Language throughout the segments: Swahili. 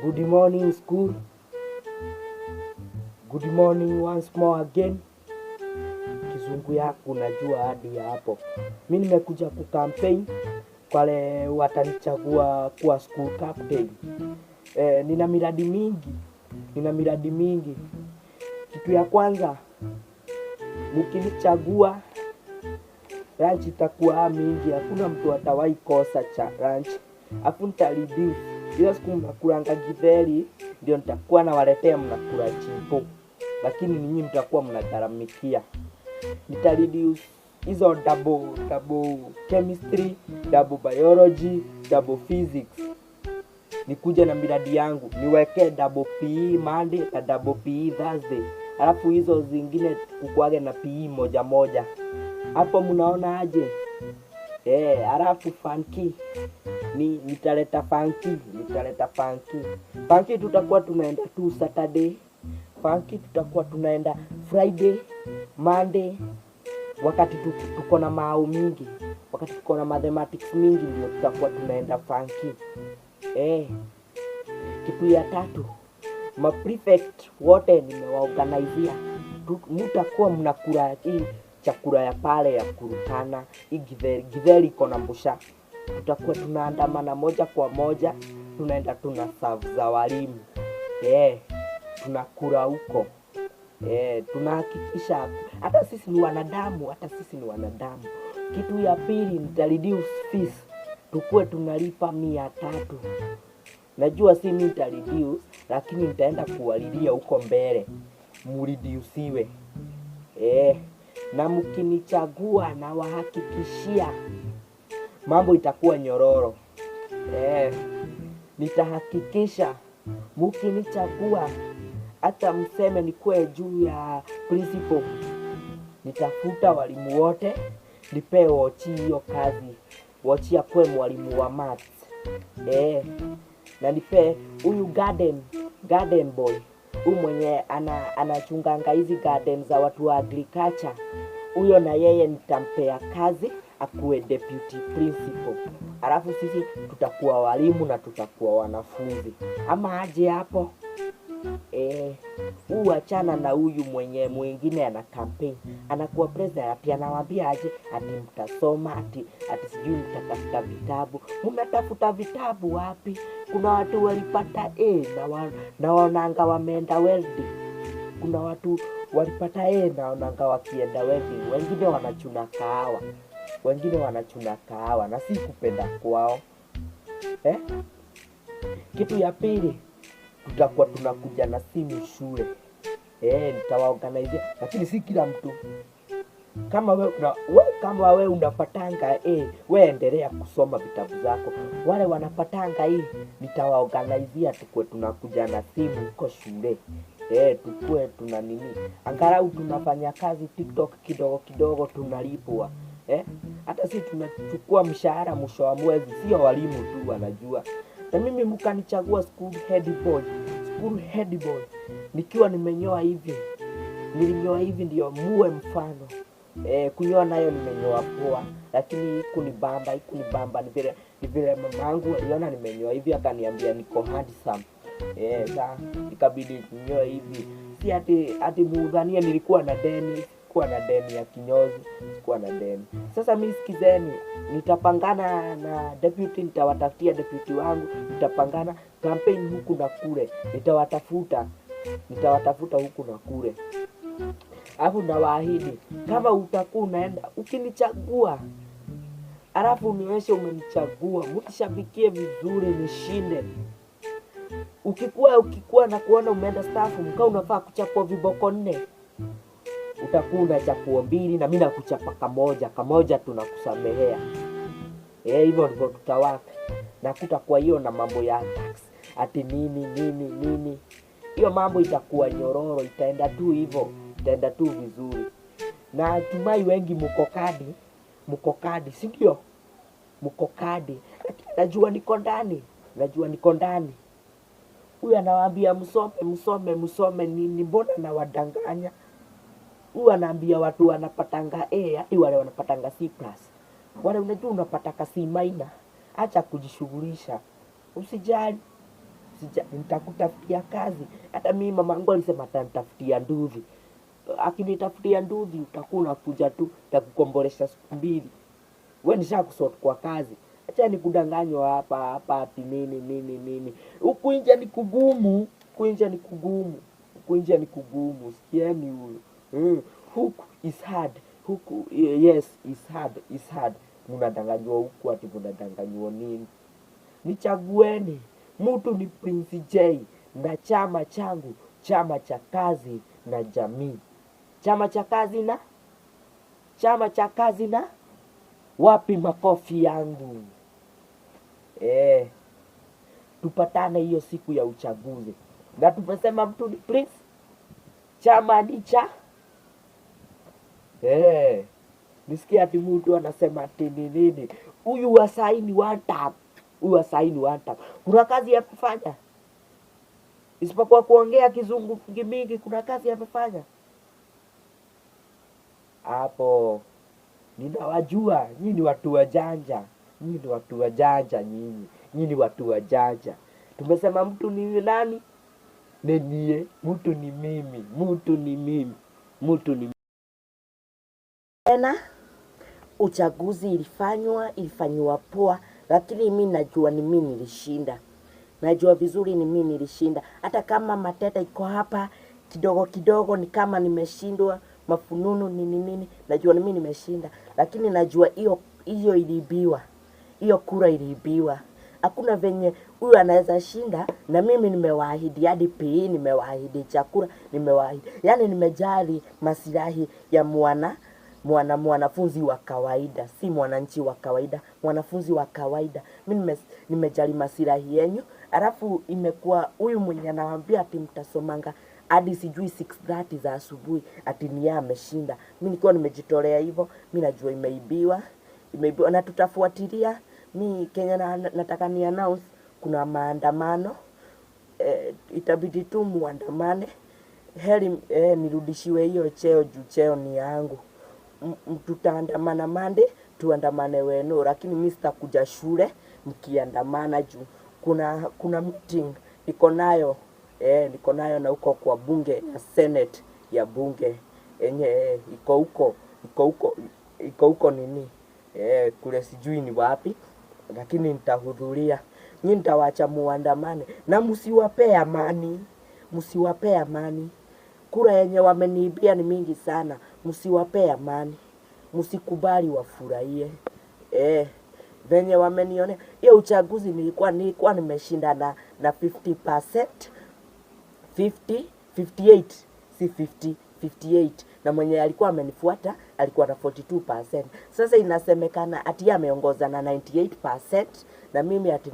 Good morning school. Good morning once more again. Kizungu yako najua hadi hapo. Mimi nimekuja kucampaign wale watanichagua kuwa school captain. Nina miradi mingi. Kitu ya kwanza, mkinichagua lunch itakuwa mingi, hakuna mtu atawahi kosa cha lunch. Afu nitalidiu hiyo siku mnakulanga githeri, ndio nitakuwa nawaletea mnakula chipo, lakini ninyi mtakuwa mnagharamikia. Nitalidiu hizo double chemistry, double biology, double physics. Nikuja na miradi yangu, niweke double PE Monday na double PE Thursday. Alafu hizo zingine kukuage na PE moja. Hapo mnaona aje? Alafu funky. Nitaleta funky. Funky tutakuwa tunaenda tu Saturday. Funky tutakuwa tunaenda Friday, Monday. Wakati tuko na mao mingi, wakati tuko na mathematics mingi, ndio tutakuwa tunaenda funky. Kitu ya tatu, prefect wote nimewaorganizea. Mtakuwa mnakula hii chakula ya pale ya kurutana, hii githeri iko na mbusha. Tutakuwa tunaandamana moja kwa moja, tunaenda serve za walimu. Tunakula huko. Tunahakikisha hata sisi ni wanadamu. Kitu ya pili, nitareduce fees. Tukue tunalipa 300. Najua si mimi nitareduce, lakini nitaenda kuwalilia huko mbele mureduciwe. Na mkinichagua na wahakikishia mambo itakuwa nyororo. Nitahakikisha mkinichagua, hata mseme nikuwe juu ya principal, nitafuta walimu wote, nipe wochi hiyo kazi. Wochi akuwe mwalimu wa maths. Na nipe huyu garden boy, huyu mwenye anachunganga hizi garden za watu wa agriculture. Huyo na yeye nitampea kazi akuwe deputy principal. Alafu sisi tutakuwa walimu na tutakuwa wanafunzi. Ama aje hapo? Achana na huyu mwenye mwingine ana campaign, anakuwa president, ati anawaambia aje ati mtasoma, ati sijui mtatafuta vitabu. Mmetafuta vitabu wapi? Kuna watu walipata na wanaanga wameenda welding. Kuna watu walipata na wanaanga wakienda welding. Wengine wanachuna kahawa na si kupenda kwao. Kitu ya pili, tutakuwa tunakuja na simu shule. Nitawaorganize, lakini si kila mtu. Kama wewe unapatanga wewe endelea kusoma vitabu zako. Wale wanapatanga nitawaorganizea tukue tunakuja na simu huko shule. Tukue tuna nini, angalau tunafanya kazi TikTok kidogo tunalipwa. Hata si tunachukua mshahara mwisho wa mwezi, sio walimu tu wanajua. Na mimi mkanichagua school head boy. Nikiwa nimenyoa hivi. Nilinyoa hivi ndio muwe mfano. Kunyoa nayo nimenyoa poa, lakini kunibamba ni vile mamangu aliona nimenyoa hivi akaniambia niko handsome. Ikabidi kunyoa hivi. Si ati muudhania nilikuwa na deni. Sikuwa na deni ya kinyozi, sikuwa na deni. Sasa mimi sikizeni, nitapangana na deputy, nitawatafutia deputy wangu, nitapangana campaign huku na kule, nitawatafuta huku na kule. Alafu nawaahidi, kama utakuwa unaenda ukinichagua, alafu unionyeshe umenichagua, mtishabikie vizuri nishinde. Ukikuwa na kuona umeenda staff, mkao unafaa kuchapwa viboko 4. Utakuwa na chapuo 2 na mimi nakuchapa kamoja tunakusamehea. Hivyo ndivyo tutawaka. Na kutakuwa hiyo na mambo ya tax, ati nini. Hiyo mambo itakuwa nyororo, itaenda tu hivyo, itaenda tu vizuri. Na tumai wengi mko kadi, si ndio? Mko kadi. Najua niko ndani. Huyu anawaambia msome nini, mbona na wadanganya? Huyu anaambia watu wanapatanga hadi wale wanapatanga C+. Wale unajua unapata C-. Acha kujishughulisha. Usijali. nitakutafutia kazi. Hata mimi mamangu alisema atanitafutia nduthi. Akinitafutia nduthi utakuwa unakuja tu nitakukombolesha siku 2. Wewe nishakusort kwa kazi. Acha nikudanganywa hapa ati nini. Huku nje ni kugumu, Sikieni huyo. Hook is hard. Yes, is hard. Mnadanganywa huku ati mnadanganywa nini? Nichagueni. Mtu ni Prince J na chama changu, chama cha kazi na jamii. Chama cha kazi na wapi makofi yangu? Tupatane hiyo siku ya uchaguzi. Na tumesema mtu ni Prince, chama ni cha nisikia ati mtu anasema ati nini. Huyu wasaini one tap. Kuna kazi ya kufanya? Isipokuwa kuongea kizungu mingi, kuna kazi ya kufanya? Hapo ninawajua, nyinyi ni watu wajanja. Nyinyi ni watu wajanja. Tumesema mtu ni nani? Nenie, mtu ni mimi. Tena uchaguzi ilifanywa poa, lakini mimi najua ni mimi nilishinda. Najua vizuri ni mimi nilishinda. Hata kama mateta iko hapa kidogo ni kama nimeshindwa, mafununu nini, najua ni mimi nimeshinda. Lakini najua hiyo iliibiwa. Hiyo kura iliibiwa. Hakuna venye huyu anaweza shinda na mimi nimewaahidi hadi PE, nimewaahidi chakula, nimewaahidi. Yaani nimejali maslahi ya mwanafunzi wa kawaida, si mwananchi wa kawaida, mwanafunzi wa kawaida. Mimi nimejali maslahi yenu. Alafu imekuwa huyu mwenye anawaambia ati mtasomanga hadi sijui 6:30 za asubuhi ati ni yeye ameshinda. Mimi nilikuwa nimejitolea hivyo. Mimi najua imeibiwa na tutafuatilia. Mimi Kenya nataka ni announce kuna maandamano. Itabidi tu muandamane. Heri nirudishiwe hiyo cheo juu cheo ni yangu. Tutaandamana Monday, tuandamane wenu, lakini mimi sitakuja shule mkiandamana juu kuna meeting niko nayo na huko kwa bunge ya Senate ya bunge yenye iko huko nini kule sijui ni wapi, lakini nitahudhuria. Nyinyi nitawaacha muandamane na msiwape amani. Kura yenye wameniibia ni mingi sana. Msiwape amani. Msikubali wafurahie. Venye wamenione. Hiyo uchaguzi nilikuwa nimeshinda na 50%. 58. Si 50, 58. Na mwenye alikuwa amenifuata alikuwa na 42%. Sasa inasemekana ati ameongoza na 98% na mimi ati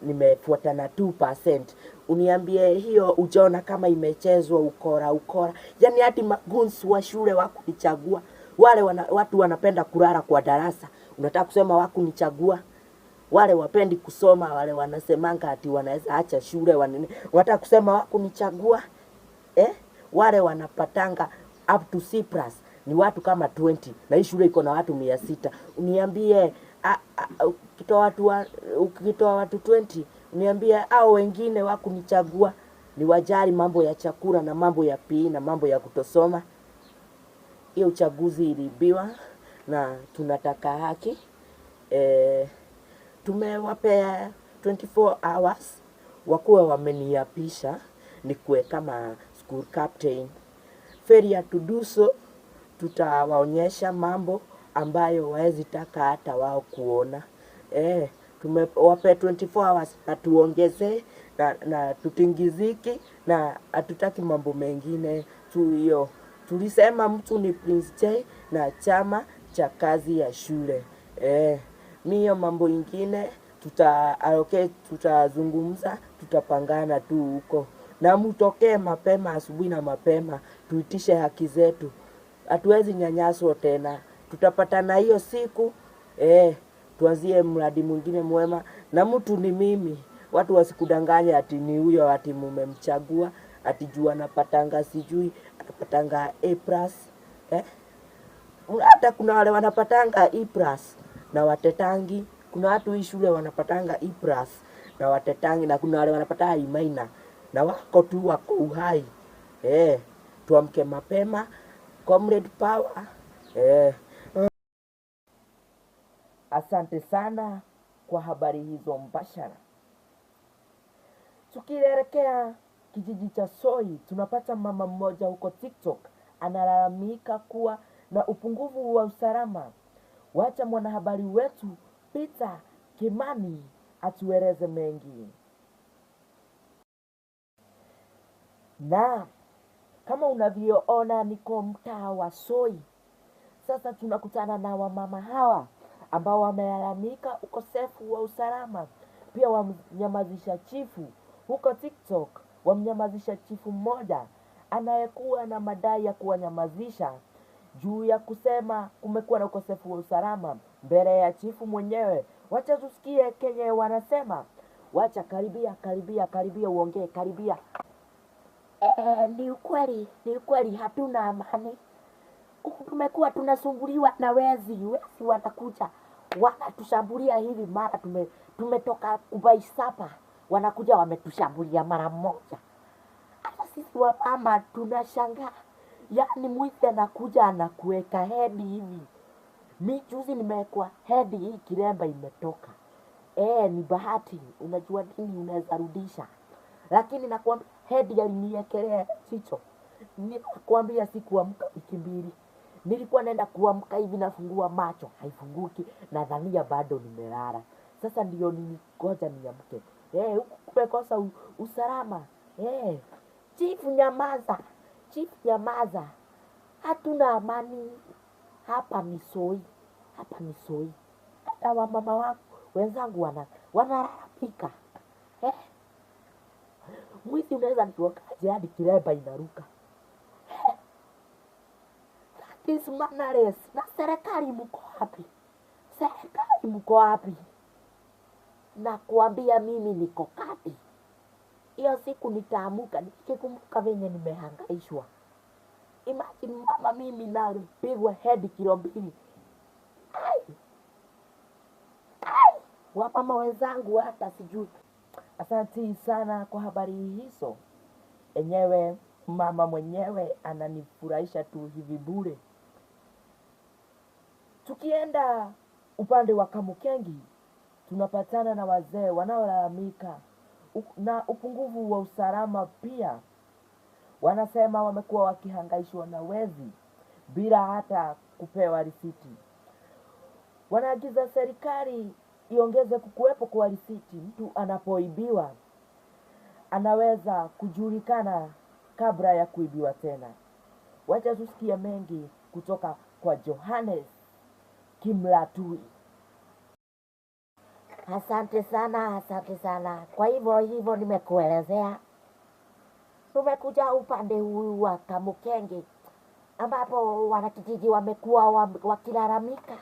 nimefuata na 2%. Uniambie hiyo ujaona kama imechezwa ukora. Yaani hadi magunzi wa shule wakunichagua. Wale watu wanapenda kulala kwa darasa. Unataka kusema wakunichagua? Wale wapendi kusoma, wale wanasemanga ati wanaweza acha shule wanataka kusema wakunichagua? Wale wanapatanga up to C+ ni watu kama 20 na hii shule iko na watu 600. Uniambie ukitoa watu 20, uniambie hao wengine wakunichagua? Ni wajali mambo ya chakula na mambo ya PE na mambo ya kutosoma. Hiyo uchaguzi iliibiwa na tunataka haki. Tumewapea 24 hours wakuwa wameniapisha nikuwe kama school captain. Failure to do so, tutawaonyesha mambo ambayo waezi taka hata wao kuona. Tumewapea 24 hours na tuongeze na tutingiziki na hatutaki mambo mengine tu hiyo. Tulisema mtu ni Prince J na chama cha kazi ya shule. Hiyo mambo ingine tutazungumza, tutapangana tu huko. Na mtokee mapema asubuhi na mapema, tuitishe haki zetu. Hatuwezi nyanyaswa tena. Tutapatana hiyo siku, tuanzie mradi mwingine mwema. Na mtu ni mimi. Watu wasikudanganya ati ni huyo ati mmemchagua, ati juu anapatanga sijui, anapatanga A+. Hata kuna wale wanapatanga E+ na watetangi. Kuna watu hii shule wanapatanga E+ na watetangi, na kuna wale wanapata imaina na wako uhai. Tuamke mapema, comrade power. Asante sana kwa habari hizo mbashara. Tukielekea kijiji cha Soi, tunapata mama mmoja huko TikTok analalamika kuwa na upungufu wa usalama. Wacha mwanahabari wetu Peter Kimani atueleze mengi. Na kama unavyoona niko mtaa wa Soi. Sasa tunakutana na wamama hawa ambao wamelalamika ukosefu wa usalama. Pia wamnyamazisha chifu huko TikTok, wamnyamazisha chifu mmoja anayekuwa na madai ya kuwanyamazisha juu ya kusema kumekuwa na ukosefu wa usalama mbele ya chifu mwenyewe. Wacha tusikie kenye wanasema. Wacha karibia uongee, karibia. Ni ukweli hatuna amani. Tumekuwa tunasumbuliwa na wezi wanakuja wanatushambulia hivi, mara tumetoka kubaisapa, wanakuja wametushambulia mara moja. Hata sisi wamama tunashangaa, yani mwizi anakuja anakuweka hedi hivi. Mi juzi nimewekwa hedi, hii kiremba imetoka. Ni bahati, unajua nini, unaweza rudisha. Lakini nakwambia hedi aliniekelea chicho. Ninakwambia sikuamka wiki mbili. Nilikuwa naenda kuamka hivi nafungua macho, haifunguki, nadhania bado nimelala. Sasa ndio ngoja niamke. Huku kumekosa usalama. Chifu nyamaza. Hatuna amani. Hapa ni Soi. Hata wamama wangu wenzangu wanalalamika. Mwizi unaweza nitokaje hadi kiremba inaruka. Is manners. Na serikali mko wapi? Na kuambia mimi niko kati. Hiyo siku nitaamuka nikikumbuka venye nimehangaishwa. Imagine mama mimi napigwa hedi kilo 2. Wamama wenzangu hata sijui. Asante sana kwa habari hizo. Enyewe mama mwenyewe ananifurahisha tu hivi bure. Tukienda upande wa Kamukengi, tunapatana na wazee wanaolalamika na upungufu wa usalama pia. Wanasema wamekuwa wakihangaishwa na wezi bila hata kupewa risiti. Wanaagiza serikali iongeze kukuwepo kwa risiti. Mtu anapoibiwa anaweza kujulikana kabla ya kuibiwa tena. Wacha tusikie mengi kutoka kwa Johannes Kimlatui. Asante sana. Kwa hivyo nimekuelezea. Tumekuja upande huu wa Kamukengi ambapo wanakijiji wamekuwa wakilalamika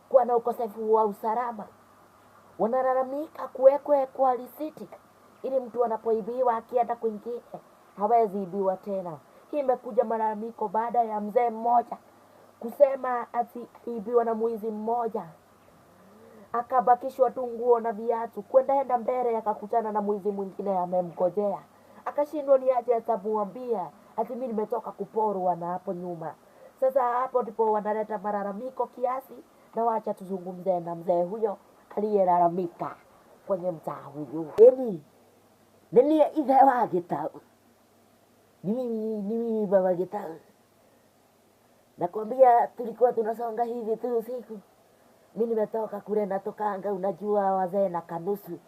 kuwa na ukosefu wa usalama. Wanalalamika kuwekwe kwa risiti ili mtu anapoibiwa akienda kwingine hawezi ibiwa tena. Hii imekuja malalamiko baada ya mzee mmoja kusema ati ibiwa na mwizi mmoja. Akabakishwa tu nguo na viatu, kwenda mbele akakutana na mwizi mwingine amemgojea. Akashindwa ni aje atamwambia ati mimi nimetoka kuporwa na hapo nyuma. Sasa hapo ndipo wanaleta malalamiko kiasi, na wacha tuzungumze na mzee huyo aliyelalamika kwenye mtaa huyu. Nini ithe wa Gitau? Mimi baba Gitau. Nakwambia tulikuwa tunasonga hivi tu usiku. Mimi nimetoka kule natokanga, unajua wazee na kanusu.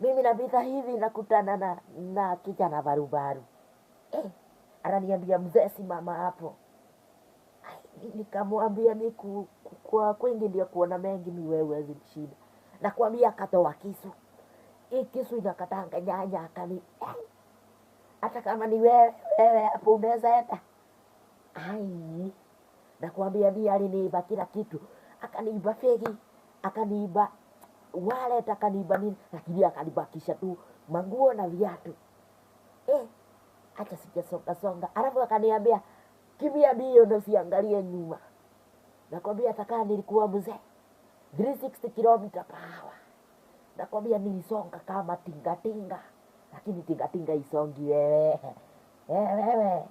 Mimi napita hivi nakutana na kijana barubaru. Ananiambia mzee simama hapo. Nikamwambia mimi kwa kwingi ndio kuona mengi, mimi wewe huwezi. Nakwambia akatoa kisu. Hii kisu inakatanga nyanya akani. Hata kama ni wewe hapo unaweza enda. Nakwambia ndiye aliniiba kila kitu. Akaniiba fegi, akaniiba wallet, akaniiba nini, lakini akanibakisha tu manguo na viatu. Hata sijasonga. Alafu akaniambia kimbia mbio na usiangalie nyuma. Nakwambia hata kama nilikuwa mzee 360 km/h Nakwambia nilisonga kama tingatinga, lakini tingatinga isongi wewe. Wewe.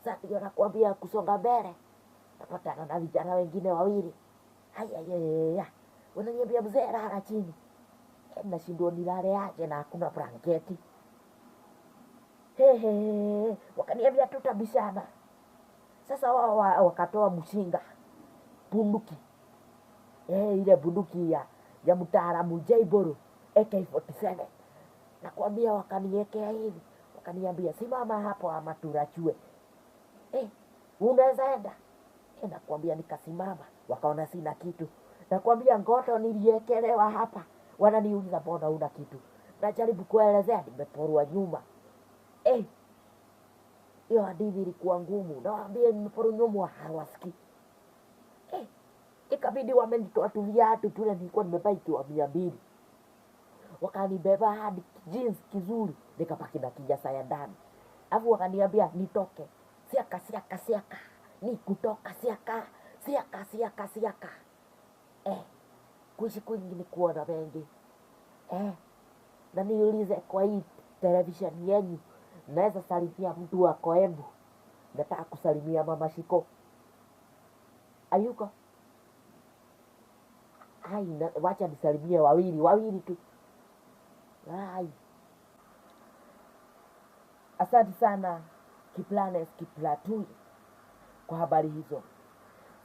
Sasa ndio nakwambia kusonga mbele. Napatana na vijana wengine wawili. Haya. Wananiambia mzee lala chini. Nashindwa nilale aje na hakuna blanketi. Wakaniambia tutabishana. Sasa wao wakatoa mshinga. Bunduki. Ile bunduki ya mtaalamu Jaiboro AK47. Nakwambia wakaniwekea hivi. Wakaniambia simama hapo ama turachue. Unaweza enda? Nakwambia nikasimama. Wakaona sina kitu. Nakwambia ngoto niliekelewa hapa. Wananiuliza mbona una kitu. Najaribu kuelezea nimeporwa nyuma. Hiyo hadithi ilikuwa ngumu. Nawaambia nimeporwa nyuma hawasikii. Ikabidi wamenitoa tu viatu tule nilikuwa nimebaikiwa 200. Wakanibeba hadi jeans kizuri nikapaki na kijasa ya ndani. Alafu wakaniambia nitoke. Siaka. Ni kutoka siaka. Kuishi kwingi ni kuona mengi. Na niulize kwa hii television yenyu naweza salimia mtu wako Embu. Nataka kusalimia mama Shiko. Ayuko? Wacha nisalimie wawili tu. Asante sana Kiplanes Kiplatui kwa habari hizo.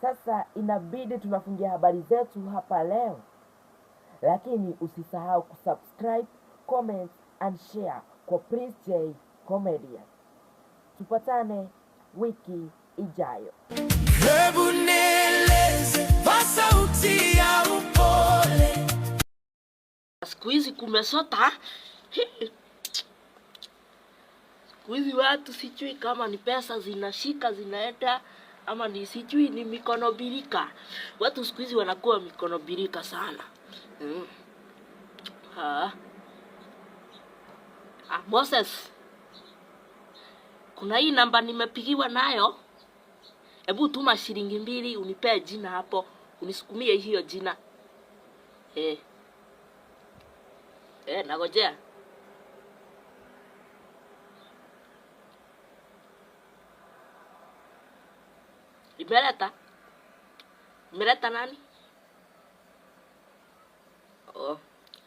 Sasa inabidi tunafungia habari zetu hapa leo. Lakini usisahau kusubscribe, comment and share kwa Prince J Comedian. Tupatane wiki ijayo. Hebu nieleze kwa sauti ya upole. Siku hizi kumesota. Siku hizi watu sijui kama ni pesa zinashika zinaenda ama ni sijui ni mikono birika. Watu siku hizi wanakuwa mikono birika sana. Moses, kuna hii namba nimepigiwa nayo. Hebu tuma shilingi 2 unipee jina hapo. Unisukumie hiyo jina. Nagojea. Imeleta nani?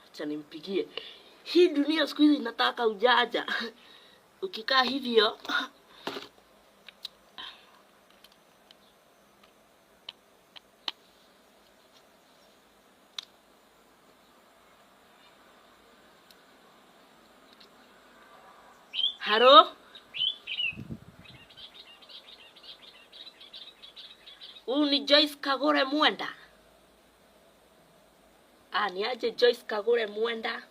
Acha nimpigie. Hii dunia siku hizi inataka ujaja. Ukikaa hivyo. Haro? Ni Joyce Kagore Mwenda. Ni aje Joyce Kagore Mwenda?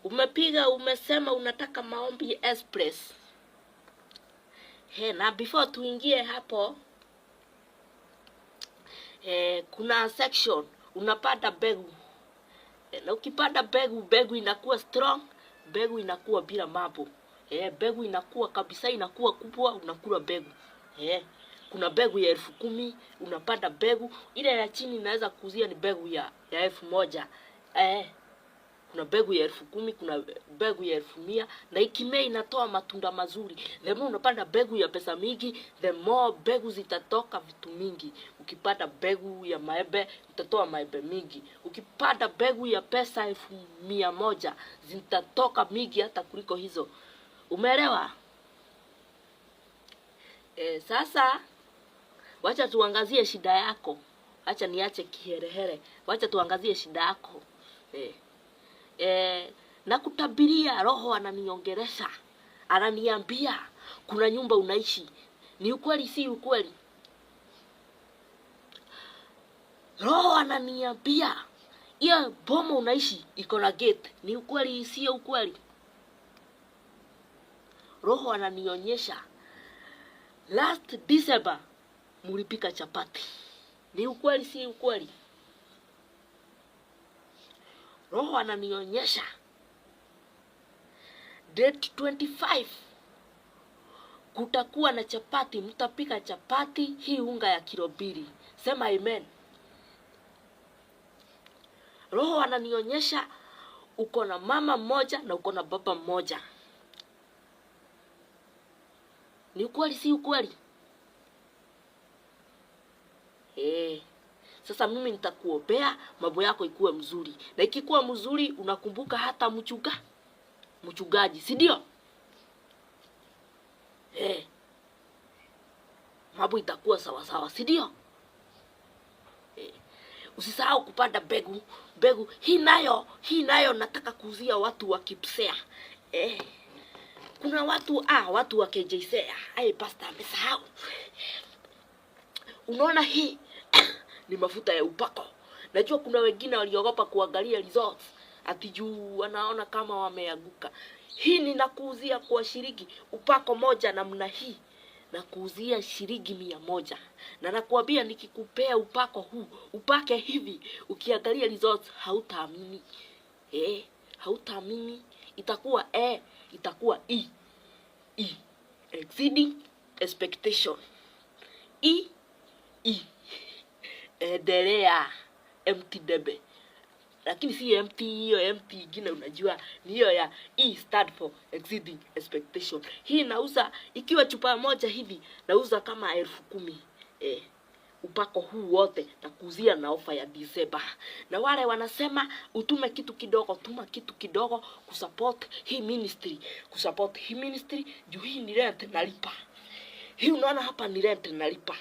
Umepiga umesema unataka maombi express. Na before tuingie hapo, kuna section unapanda mbegu. Na ukipanda mbegu inakuwa strong, mbegu inakuwa bila mambo. Mbegu inakuwa kabisa, inakuwa kubwa, unakula mbegu. Kuna mbegu ya 10,000, unapanda mbegu. Ile ya chini inaweza kuuzia ni mbegu ya 1,000. Kuna mbegu ya 10,000, kuna mbegu ya 1,100 na ikimea inatoa matunda mazuri. The more unapanda mbegu ya pesa mingi, the more mbegu zitatoka vitu mingi. Ukipanda mbegu ya maembe, utatoa maembe mingi. Ukipanda mbegu ya pesa 100,000, zitatoka mingi hata kuliko hizo. Umeelewa? Sasa wacha tuangazie shida yako. Acha niache kiherehere. Wacha tuangazie shida yako. Na kutabiria roho ananiongelesha. Ananiambia kuna nyumba unaishi. Ni ukweli si ukweli? Roho ananiambia hiyo boma unaishi iko na gate. Ni ukweli si ukweli? Roho ananionyesha last December mulipika chapati. Ni ukweli si ukweli? Roho ananionyesha date 25 kutakuwa na chapati, mtapika chapati hii unga ya kilo 2. Sema amen. Roho ananionyesha uko na mama mmoja na uko na baba mmoja. Ni ukweli si ukweli? Sasa mimi nitakuombea mambo yako ikuwe mzuri. Na ikikuwa mzuri unakumbuka hata mchungaji, si ndio? Mambo itakuwa sawa sawa, si ndio? Usisahau kupanda mbegu. Hii nayo nataka kuuzia watu wa Kipsea. Kuna watu wa KJSea. Pastor amesahau. Unaona hii ni mafuta ya upako. Najua kuna wengine waliogopa kuangalia results ati juu wanaona kama wameanguka. Hii ninakuuzia kwa shilingi upako moja namna hii. Na kuuzia shilingi 100. Na nakwambia nikikupea upako huu, upake hivi, ukiangalia results hautaamini. Hautaamini. Itakuwa exceeding expectation. Endelea empty debe. Lakini si empty hiyo empty ingine unajua ni hiyo ya stand for exceeding expectation. Hii nauza ikiwa chupa moja hivi nauza kama 10,000. Upako huu wote na kuuzia na ofa ya December. Na wale wanasema utume kitu kidogo, tuma kitu kidogo kusupport hii ministry. Juu hii ni rent nalipa. Hii unaona hapa ni rent nalipa.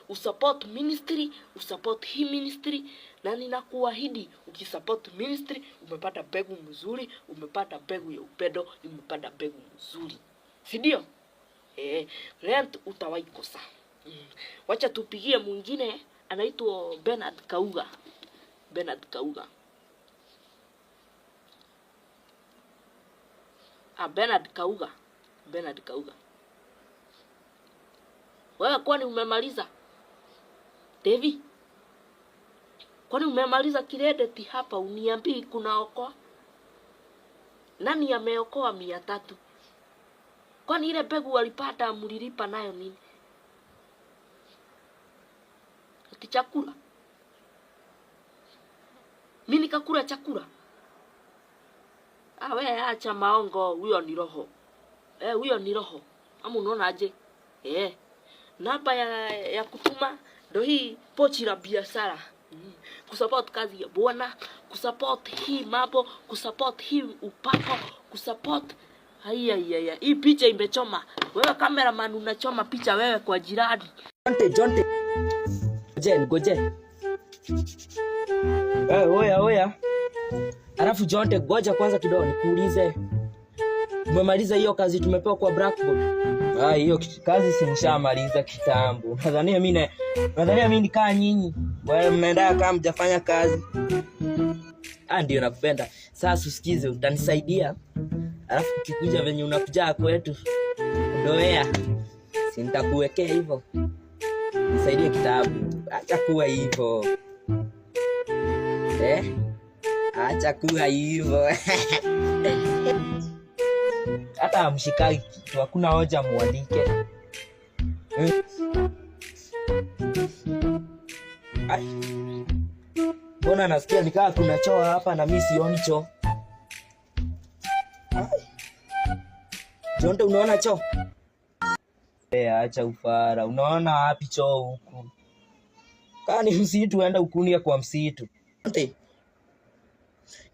Usupport ministry, usupport hii ministry. Na ninakuahidi ukisupport ministry umepata mbegu mzuri, umepata mbegu ya upendo, umepata mbegu mzuri. Si ndio? Rent utawahi kosa. Wacha tupigie mwingine anaitwa Bernard Kauga. Bernard Kauga. Wewe kwani umemaliza? Devi? Kwani umemaliza credit hapa uniambii kunaokoa? Nani ameokoa 300? Kwani ile mbegu walipata mlilipa nayo nini? Ati chakula. Mimi nikakula chakula. Wewe acha maongo, huyo ni roho. Huyo ni roho. Ama unaona aje? Namba ya kutuma ndio hii pochi la biashara. Kusupport kazi ya Bwana, kusupport hii mambo, kusupport hii upako, kusupport hii picha imechoma. Wewe cameraman unachoma picha wewe kwa jirani. Jonte. Goje. Oya. Alafu Jonte, goja kwanza kidogo nikuulize. Umemaliza hiyo kazi tumepewa kwa Blackboard? Hiyo kazi simshamaliza kitambo. Nadhania mimi nikaa nyinyi. Wewe mnaenda kama mjafanya kazi. Ndio nakupenda. Sasa usikize, utanisaidia. Alafu ukikuja venye unakuja kwetu. Ndoea. Si nitakuwekea hivyo. Nisaidie kitabu. Acha kuwa hivyo. Acha kuwa hivyo. Hata mshikaki kitu, hakuna hoja muandike. Mbona nasikia nikaa kuna choo hapa na mimi sioni choo? Jonte, unaona choo? Acha ufara. Unaona wapi choo huku? Kani msitu enda ukunia kwa msitu.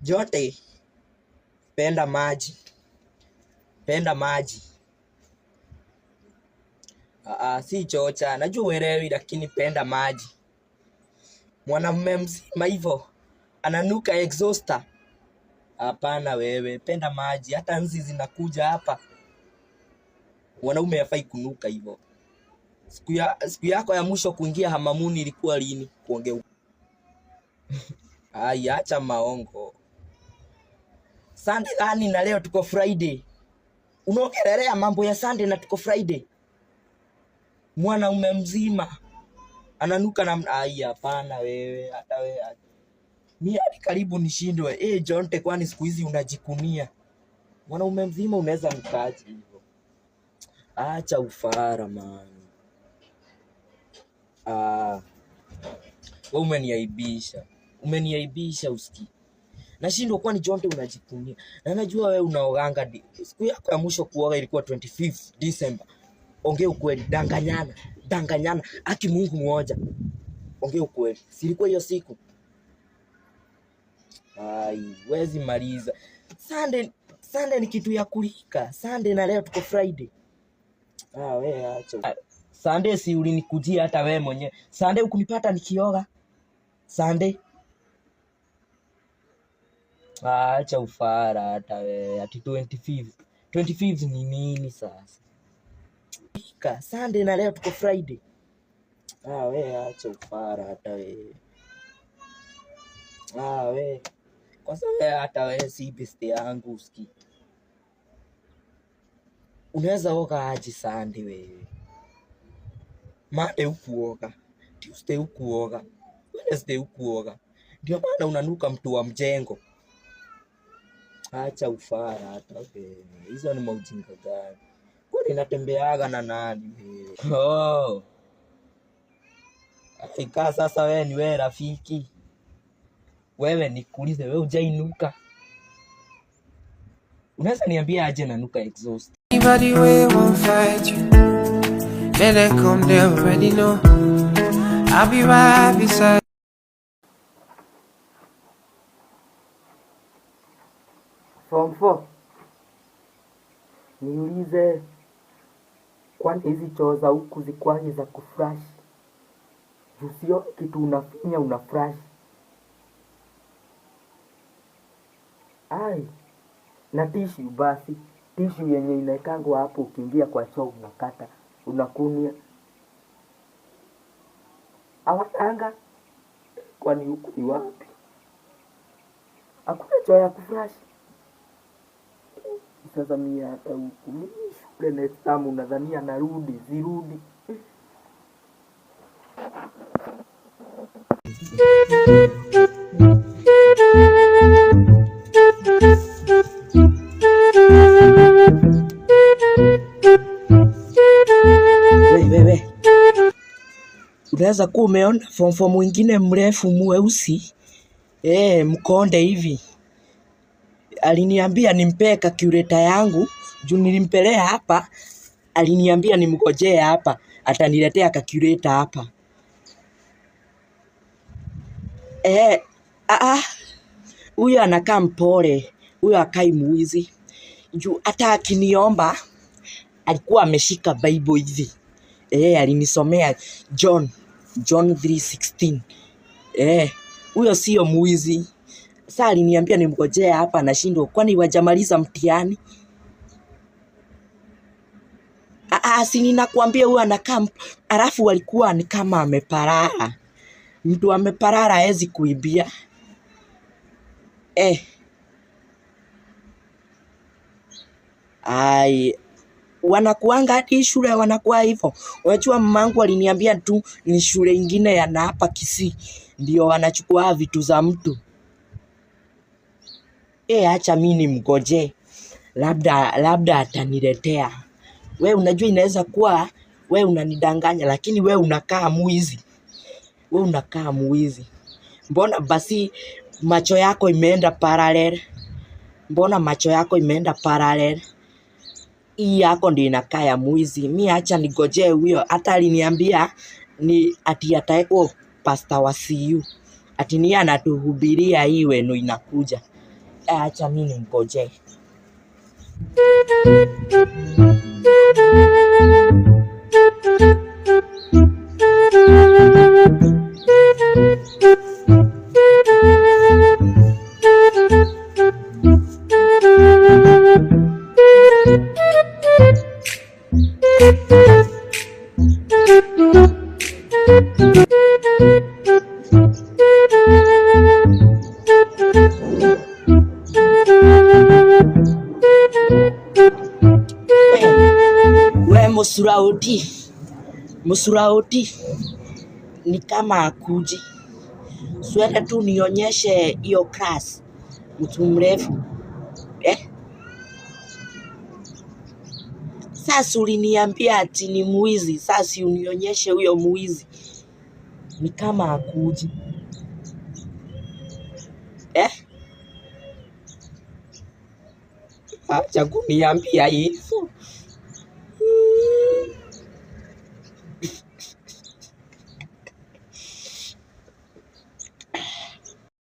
Jonte. Penda maji. Si chocha. Najua uelewi lakini penda maji. Mwanamume mzima hivyo ananuka exhauster. Hapana wewe, penda maji. Hata nzi zinakuja hapa. Mwanaume hafai kunuka hivyo. Siku yako ya mwisho kuingia hamamuni ilikuwa lini? Kuongea. Acha maongo. Sunday gani na leo tuko Friday? Unaongelea mambo ya Sunday na tuko Friday. Mwanaume mzima ananuka na hapana wewe, hata wewe. Mimi hadi karibu nishindwe. Jonte, kwani siku hizi unajikunia? Mwanaume mzima unaweza nukaje hivyo? Acha ufara man. Wewe umeniaibisha usikii. Nashindwa kwani Jonte unajipunia. Na najua wewe unaoganga siku yako ya mwisho kuoga ilikuwa 25th December. Ongea ukweli, danganyana. Aki Mungu mmoja. Ongea ukweli. Si ilikuwa hiyo siku? Wezi maliza. Sunday ni kitu ya kulika. Sunday na leo tuko Friday. Wewe acha. Sunday si ulinikujia hata wewe mwenyewe. Sunday ukunipata nikioga. Sunday. Acha ufara hata wewe. Ati 25th. 25th ni nini sasa? Sunday na leo tuko Friday. Wewe acha ufara hata wewe. Wewe. Kwa sababu hata wewe si best yangu usikii. Unaweza oga aje Sunday wewe? Monday ukuoga, Tuesday ukuoga, Wednesday ukuoga. Ndio maana unanuka mtu wa mjengo. Acha ufara hata wewe. Hizo ni maujinga gani? Kwani natembeaga na nani wewe? Afika sasa wewe ni wewe rafiki. Wewe nikuulize wewe hujainuka? Unaweza niambia aje nanuka exhaust? Anybody way won't fight you. Let them come, they already know. I'll be right beside. Form 4. Niulize, kwani hizi choo za huku zikwaje za kufresh? Usio kitu unafinya unafresh. Na tissue basi. Tissue yenye inaekangwa hapo ukiingia kwa choo unakata, unakunia. Awatanga, kwani huku ni wapi? Hakuna choo ya kufresh. Sasa mimi hata huku mimi shule next time unadhania narudi, zirudi. Wewe. Unaweza kuwa umeona form mwingine mrefu mweusi. Mkonde hivi. Aliniambia nimpee calculator yangu, juu nilimpelea hapa, aliniambia nimngojee hapa, ataniletea calculator hapa. Huyo anakaa mpole, huyo akai muizi. Juu hata akiniomba alikuwa ameshika Bible hivi. Alinisomea John 3:16. Huyo sio muizi. Sasa aliniambia nimngojee hapa, nashindwa kwani wajamaliza mtihani? Si ninakuambia huyu anakaa, alafu alikuwa ni kama ameparara. Mtu ameparara hawezi kuibia. Wanakuanga hadi shule wanakuwa hivyo. Unajua mamangu aliniambia tu ni shule ingine ya na hapa Kisii ndio wanachukua vitu za mtu. Acha mimi nimngojee. Labda ataniletea. Wewe unajua inaweza kuwa wewe unanidanganya, lakini wewe unakaa muizi. Mbona basi macho yako imeenda parallel? Hii yako ndio inakaa ya muizi. Mimi acha nigojee huyo. Hata aliniambia ni ati ataekwa pastor wa CU. Ati ni anatuhubiria hii wenu inakuja. Acha mimi ningojee. Musuraoti ni kama akuji. Sweta tu nionyeshe hiyo class. Mtu mrefu. Sasa uliniambia ati ni muizi, sasa unionyeshe huyo muizi. Ni kama akuji. Acha kuniambia hizo.